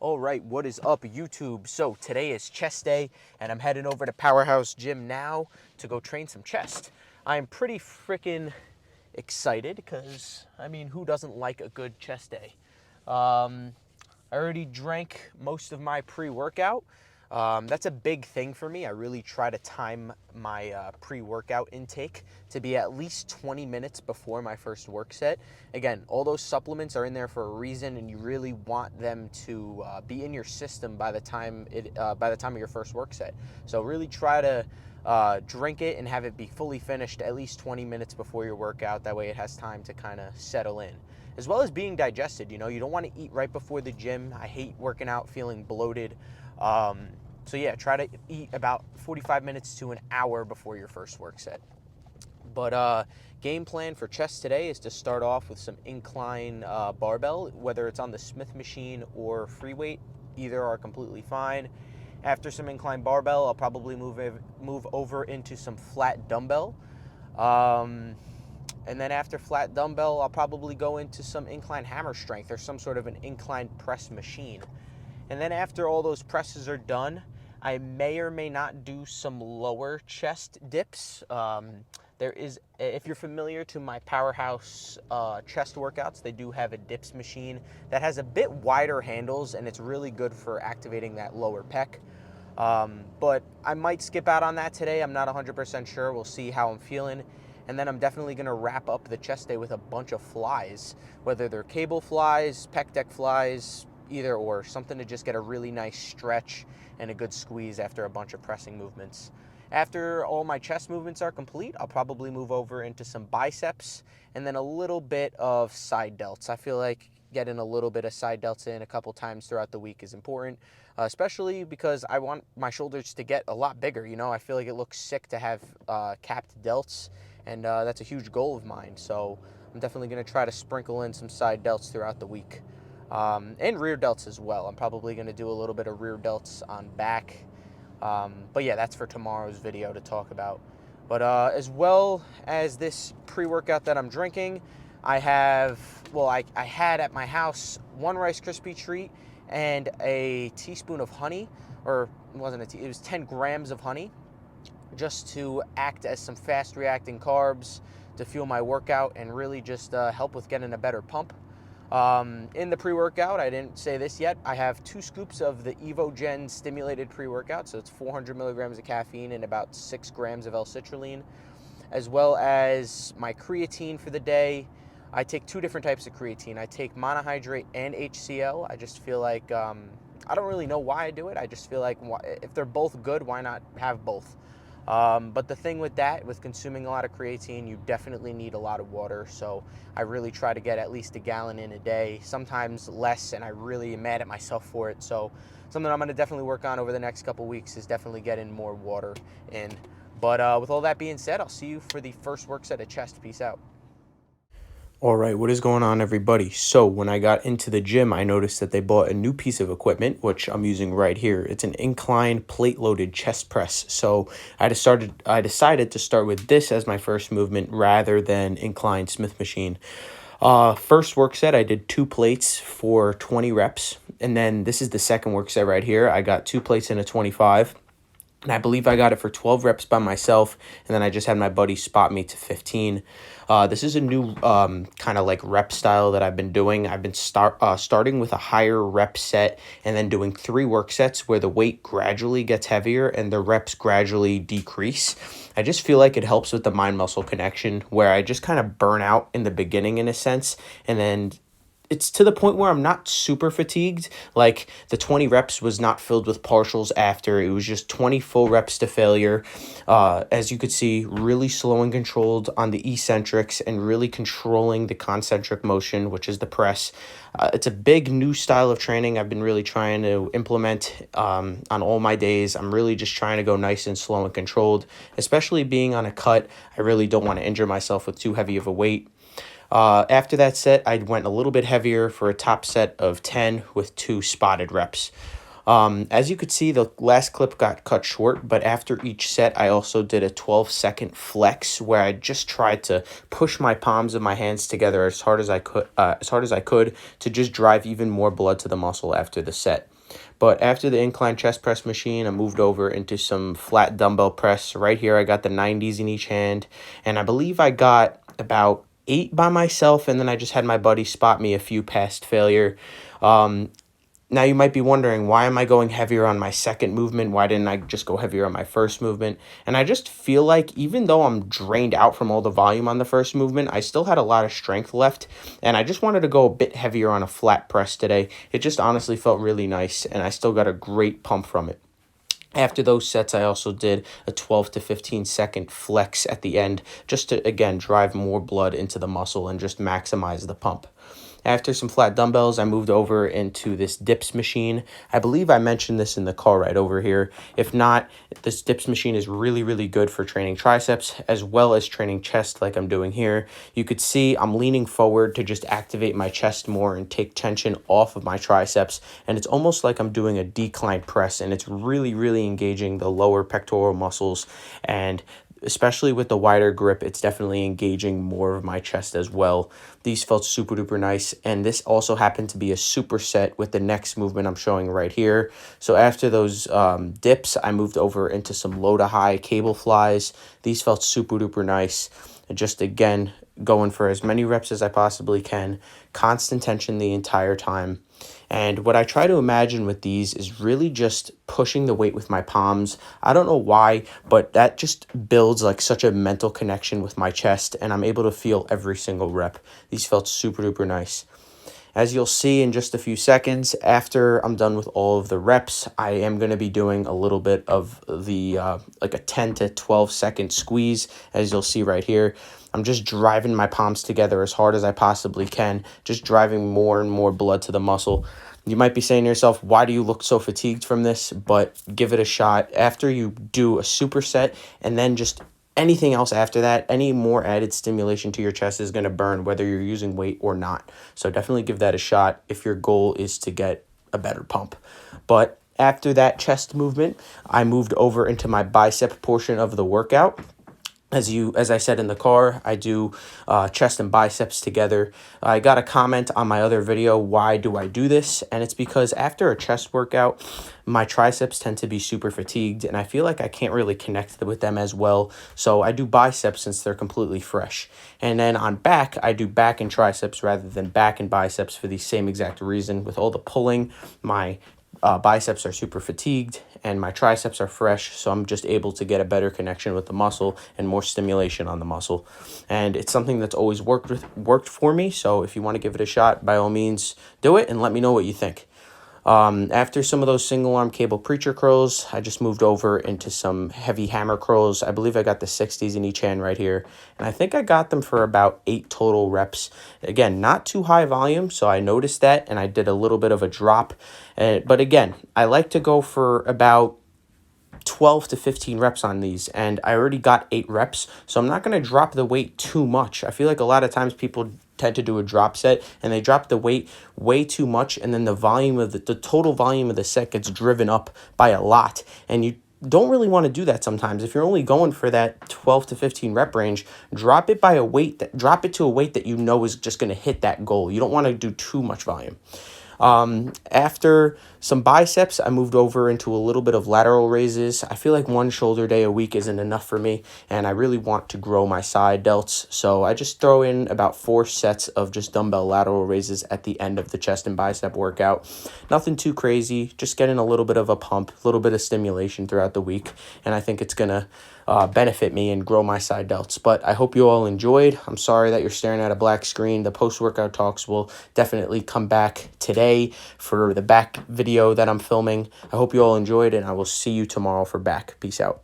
All right, what is up, YouTube? So today is chest day, and I'm heading over to Powerhouse Gym now to go train some chest. I'm pretty freaking excited because, I mean, who doesn't like a good chest day? I already drank most of my pre-workout. That's a big thing for me. I really try to time my pre-workout intake to be at least 20 minutes before my first work set. Again, all those supplements are in there for a reason, and you really want them to be in your system by the time of your first work set. So really try to drink it and have it be fully finished at least 20 minutes before your workout. That way it has time to kind of settle in, as well as being digested. You know, you don't want to eat right before the gym. I hate working out feeling bloated. So yeah, try to eat about 45 minutes to an hour before your first work set. But game plan for chest today is to start off with some incline barbell, whether it's on the Smith machine or free weight. Either are completely fine. After some incline barbell, I'll probably move over into some flat dumbbell. And then after flat dumbbell, I'll probably go into some incline hammer strength or some sort of an incline press machine. And then after all those presses are done, I may or may not do some lower chest dips. If you're familiar to my Powerhouse chest workouts, they do have a dips machine that has a bit wider handles, and it's really good for activating that lower pec. But I might skip out on that today. I'm not 100% sure. We'll see how I'm feeling. And then I'm definitely going to wrap up the chest day with a bunch of flies, whether they're cable flies, pec deck flies, either or, something to just get a really nice stretch and a good squeeze after a bunch of pressing movements. After all my chest movements are complete, I'll probably move over into some biceps and then a little bit of side delts. I feel like getting a little bit of side delts in a couple times throughout the week is important, especially because I want my shoulders to get a lot bigger. You know, I feel like it looks sick to have capped delts, and that's a huge goal of mine. So I'm definitely going to try to sprinkle in some side delts throughout the week. And rear delts as well. I'm probably going to do a little bit of rear delts on back. But yeah, that's for tomorrow's video to talk about. But as well as this pre-workout that I'm drinking, I had at my house one Rice Krispie treat and a teaspoon of honey, or it wasn't it was 10 grams of honey, just to act as some fast reacting carbs to fuel my workout and really just help with getting a better pump. In the pre-workout, I didn't say this yet, I have 2 scoops of the EvoGen stimulated pre-workout, so it's 400 milligrams of caffeine and about 6 grams of L-citrulline, as well as my creatine for the day. I take 2 different types of creatine. I take monohydrate and HCl. I just feel like, I don't really know why I do it. I just feel like if they're both good, why not have both? But the thing with that, with consuming a lot of creatine, you definitely need a lot of water. So I really try to get at least a gallon in a day, sometimes less, and I really am mad at myself for it. So something I'm going to definitely work on over the next couple weeks is definitely getting more water in. But with all that being said, I'll see you for the first work set of chest. Peace out. All right, what is going on, everybody? So when I got into the gym, I noticed that they bought a new piece of equipment, which I'm using right here. It's an incline plate-loaded chest press. So I decided to start with this as my first movement rather than incline Smith machine. First work set, I did 2 plates for 20 reps. And then this is the second work set right here. I got 2 plates in a 25. And I believe I got it for 12 reps by myself, and then I just had my buddy spot me to 15. This is a new kind of like rep style that I've been doing. I've been starting with a higher rep set and then doing 3 work sets where the weight gradually gets heavier and the reps gradually decrease. I just feel like it helps with the mind-muscle connection, where I just kind of burn out in the beginning in a sense, and then it's to the point where I'm not super fatigued. Like the 20 reps was not filled with partials after. It was just 20 full reps to failure. As you could see, really slow and controlled on the eccentrics and really controlling the concentric motion, which is the press. It's a big new style of training I've been really trying to implement on all my days. I'm really just trying to go nice and slow and controlled, especially being on a cut. I really don't want to injure myself with too heavy of a weight. After that set, I went a little bit heavier for a top set of 10 with 2 spotted reps. As you could see, the last clip got cut short, but after each set, I also did a 12-second flex where I just tried to push my palms of my hands together as hard as I could to just drive even more blood to the muscle after the set. But after the incline chest press machine, I moved over into some flat dumbbell press. Right here, I got the 90s in each hand, and I believe I got about 8 by myself, and then I just had my buddy spot me a few past failure. Now you might be wondering, why am I going heavier on my second movement? Why didn't I just go heavier on my first movement? And I just feel like even though I'm drained out from all the volume on the first movement, I still had a lot of strength left. And I just wanted to go a bit heavier on a flat press today. It just honestly felt really nice, and I still got a great pump from it. After those sets, I also did a 12 to 15 second flex at the end, just to, again, drive more blood into the muscle and just maximize the pump. After some flat dumbbells, I moved over into this dips machine. I believe I mentioned this in the car right over here. If not, this dips machine is really, really good for training triceps as well as training chest like I'm doing here. You could see I'm leaning forward to just activate my chest more and take tension off of my triceps. And it's almost like I'm doing a decline press, and it's really, really engaging the lower pectoral muscles, and especially with the wider grip, it's definitely engaging more of my chest as well. These felt super duper nice, and this also happened to be a superset with the next movement I'm showing right here. So after those dips, I moved over into some low to high cable flies. These felt super duper nice, and just again going for as many reps as I possibly can, constant tension the entire time. And what I try to imagine with these is really just pushing the weight with my palms. I don't know why, but that just builds like such a mental connection with my chest, and I'm able to feel every single rep. These felt super duper nice. As you'll see in just a few seconds, after I'm done with all of the reps, I am going to be doing a little bit of the like a 10 to 12 second squeeze, as you'll see right here. I'm just driving my palms together as hard as I possibly can, just driving more and more blood to the muscle. You might be saying to yourself, why do you look so fatigued from this? But give it a shot. After you do a superset and then just anything else after that, any more added stimulation to your chest is going to burn whether you're using weight or not. So definitely give that a shot if your goal is to get a better pump. But after that chest movement, I moved over into my bicep portion of the workout. As I said in the car, I do chest and biceps together. I got a comment on my other video, why do I do this? And it's because after a chest workout, my triceps tend to be super fatigued, and I feel like I can't really connect with them as well. So I do biceps since they're completely fresh. And then on back, I do back and triceps rather than back and biceps for the same exact reason. With all the pulling, my biceps are super fatigued and my triceps are fresh, so I'm just able to get a better connection with the muscle and more stimulation on the muscle. And it's something that's always worked for me, so if you want to give it a shot, by all means do it and let me know what you think. After some of those single arm cable preacher curls, I just moved over into some heavy hammer curls. I believe I got the 60s in each hand right here, and I think I got them for about 8 total reps. Again, not too high volume, so I noticed that, and I did a little bit of a drop. But again, I like to go for about 12 to 15 reps on these, and I already got 8 reps, so I'm not going to drop the weight too much. I feel like a lot of times people tend to do a drop set and they drop the weight way too much, and then the volume of the total volume of the set gets driven up by a lot, and you don't really want to do that sometimes. If you're only going for that 12 to 15 rep range, drop it to a weight that you know is just going to hit that goal. You don't want to do too much volume. After some biceps, I moved over into a little bit of lateral raises. I feel like 1 shoulder day a week isn't enough for me, and I really want to grow my side delts. So I just throw in about 4 sets of just dumbbell lateral raises at the end of the chest and bicep workout. Nothing too crazy, just getting a little bit of a pump, a little bit of stimulation throughout the week, and I think it's going to benefit me and grow my side delts. But I hope you all enjoyed. I'm sorry that you're staring at a black screen. The post-workout talks will definitely come back today for the back video that I'm filming. I hope you all enjoyed, and I will see you tomorrow for back. Peace out.